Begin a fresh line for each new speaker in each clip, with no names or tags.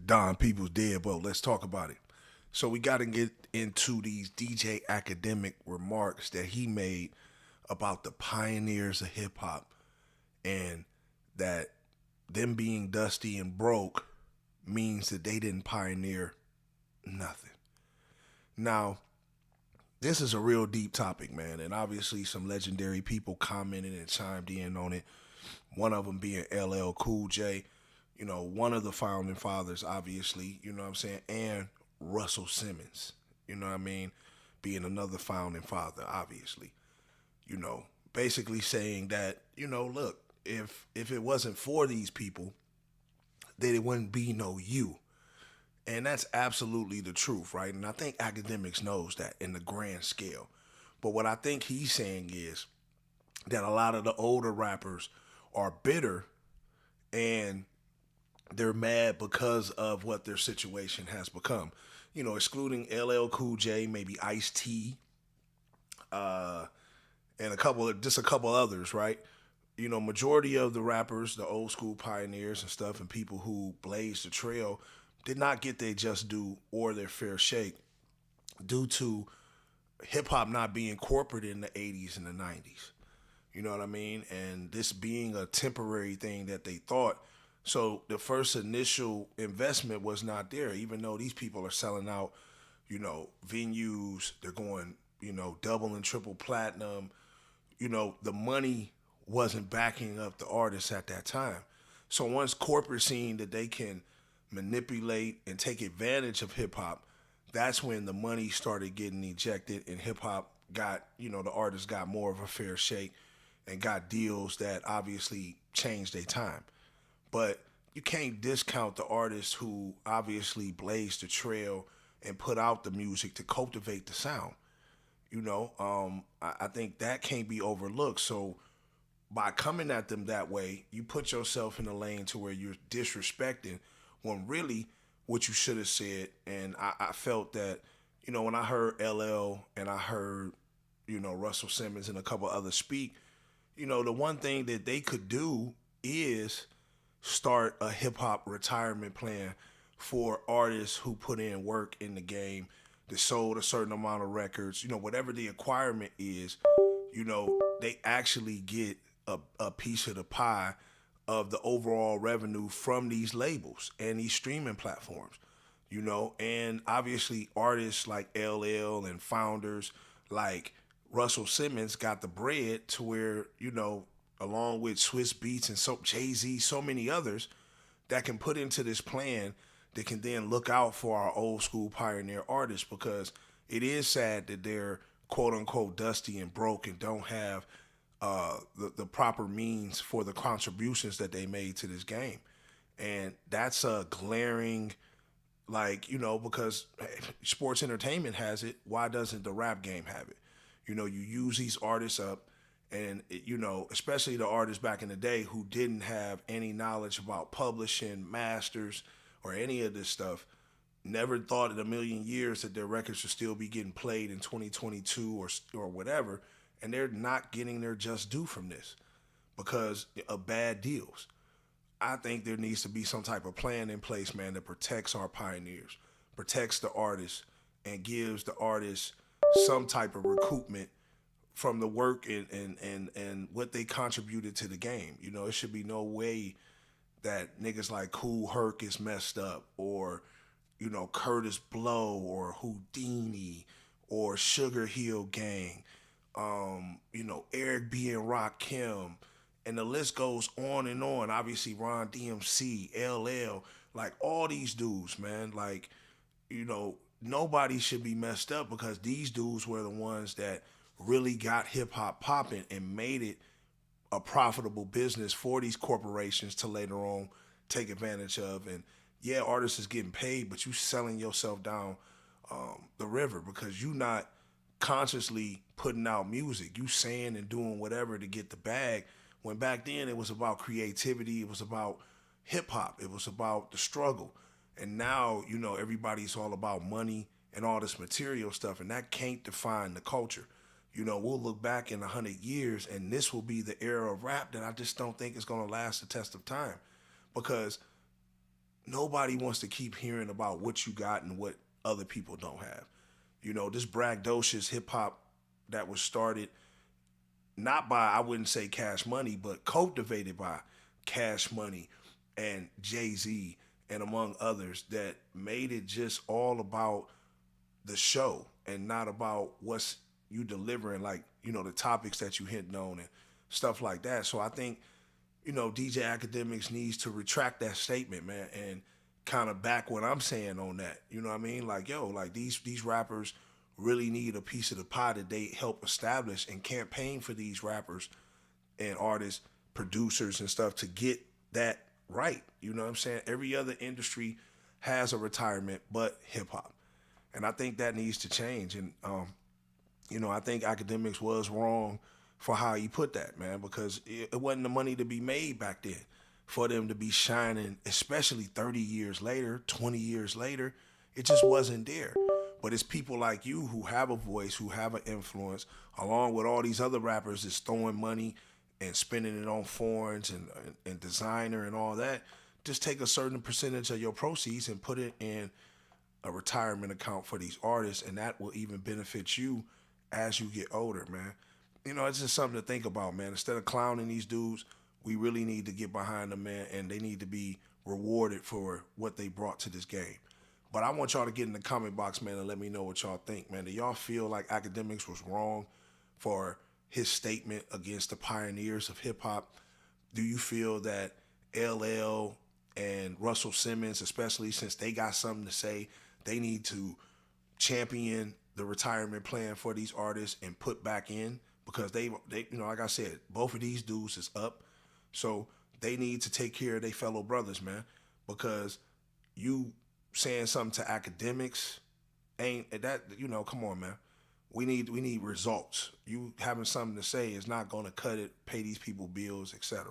Don People's Deadbolt. Let's talk about it. So we got to get into these DJ academic remarks that he made about the pioneers of hip hop and that them being dusty and broke means that they didn't pioneer nothing. Now, this is a real deep topic, man, and obviously some legendary people commented and chimed in on it. One of them being LL Cool J, one of the founding fathers, obviously, you know what I'm saying, and Russell Simmons, you know what I mean, being another founding father, obviously, basically saying that, look, if it wasn't for these people, then it wouldn't be no you. And that's absolutely the truth, right? And I think academics knows that in the grand scale. But what I think he's saying is that a lot of the older rappers are bitter and they're mad because of what their situation has become. Excluding LL Cool J, maybe Ice T, uh, and just a couple others, right? Majority of the rappers, the old school pioneers and stuff, and people who blazed the trail, did not get their just due or their fair shake due to hip hop not being corporate in the 80s and the 90s. You know what I mean? And this being a temporary thing that they thought. So the first initial investment was not there, even though these people are selling out, venues, they're going, double and triple platinum. The money wasn't backing up the artists at that time. So once corporate seen that they can manipulate and take advantage of hip hop, that's when the money started getting ejected and hip hop got, the artists got more of a fair shake and got deals that obviously changed their time. But you can't discount the artists who obviously blazed the trail and put out the music to cultivate the sound. I think that can't be overlooked. So by coming at them that way, you put yourself in a lane to where you're disrespecting when really what you should have said. And I felt that, when I heard LL and I heard, Russell Simmons and a couple others speak, the one thing that they could do is start a hip hop retirement plan for artists who put in work in the game, that sold a certain amount of records, whatever the acquirement is, they actually get a piece of the pie of the overall revenue from these labels and these streaming platforms, and obviously artists like LL and founders like Russell Simmons got the bread to where, along with Swiss Beats and so Jay-Z, so many others that can put into this plan that can then look out for our old school pioneer artists, because it is sad that they're quote unquote dusty and broke and don't have the proper means for the contributions that they made to this game. And that's a glaring, because sports entertainment has it, why doesn't the rap game have it? You use these artists up, and especially the artists back in the day who didn't have any knowledge about publishing, masters, or any of this stuff, never thought in a million years that their records should still be getting played in 2022 or whatever, and they're not getting their just due from this because of bad deals. I think there needs to be some type of plan in place, man, that protects our pioneers, protects the artists, and gives the artists some type of recoupment from the work and what they contributed to the game. It should be no way that niggas like Cool Herc is messed up, or, Curtis Blow or Houdini or Sugar Hill Gang, Eric B. and Rakim, and the list goes on and on. Obviously, Ron DMC, LL, like all these dudes, man, nobody should be messed up because these dudes were the ones that really got hip hop popping and made it a profitable business for these corporations to later on take advantage of. And yeah, artists is getting paid, but you selling yourself down the river because you not consciously putting out music. You saying and doing whatever to get the bag. When back then it was about creativity, it was about hip hop, it was about the struggle. And now, everybody's all about money and all this material stuff, and that can't define the culture. We'll look back in 100 years, and this will be the era of rap that I just don't think is going to last the test of time, because nobody wants to keep hearing about what you got and what other people don't have. You know, this braggadocious hip hop that was started not by, I wouldn't say Cash Money, but cultivated by Cash Money and Jay-Z and among others, that made it just all about the show and not about what's you delivering, like, you know, the topics that you hitting on and stuff like that. So I think, you know, DJ Academics needs to retract that statement, man, and kind of back what I'm saying on that. You know what I mean? Like, yo, like these rappers really need a piece of the pie that they help establish, and campaign for these rappers and artists, producers and stuff to get that right. You know what I'm saying? Every other industry has a retirement but hip hop. And I think that needs to change. And you know, I think Academics was wrong for how he put that, man, because it wasn't the money to be made back then for them to be shining, especially 30 years later, 20 years later. It just wasn't there. But it's people like you who have a voice, who have an influence, along with all these other rappers that's throwing money and spending it on foreigns and designer and all that. Just take a certain percentage of your proceeds and put it in a retirement account for these artists, and that will even benefit you as you get older, man. You know, it's just something to think about, man. Instead of clowning these dudes, we really need to get behind them, man, and they need to be rewarded for what they brought to this game. But I want y'all to get in the comment box, man, and let me know what y'all think, man. Do y'all feel like Academics was wrong for his statement against the pioneers of hip hop? Do you feel that LL and Russell Simmons, especially since they got something to say, they need to champion the retirement plan for these artists and put back in? Because they you know, like I said, both of these dudes is up, so they need to take care of their fellow brothers, man. Because you saying something to Academics ain't that, you know, come on, man. We need results. You having something to say is not going to cut it, pay these people bills, etc.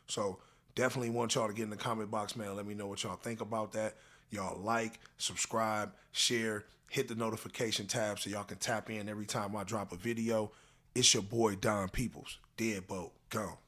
So definitely want y'all to get in the comment box, man. Let me know what y'all think about that. Y'all like, subscribe, share, hit the notification tab so y'all can tap in every time I drop a video. It's your boy Don Peoples. Deadbolt, go.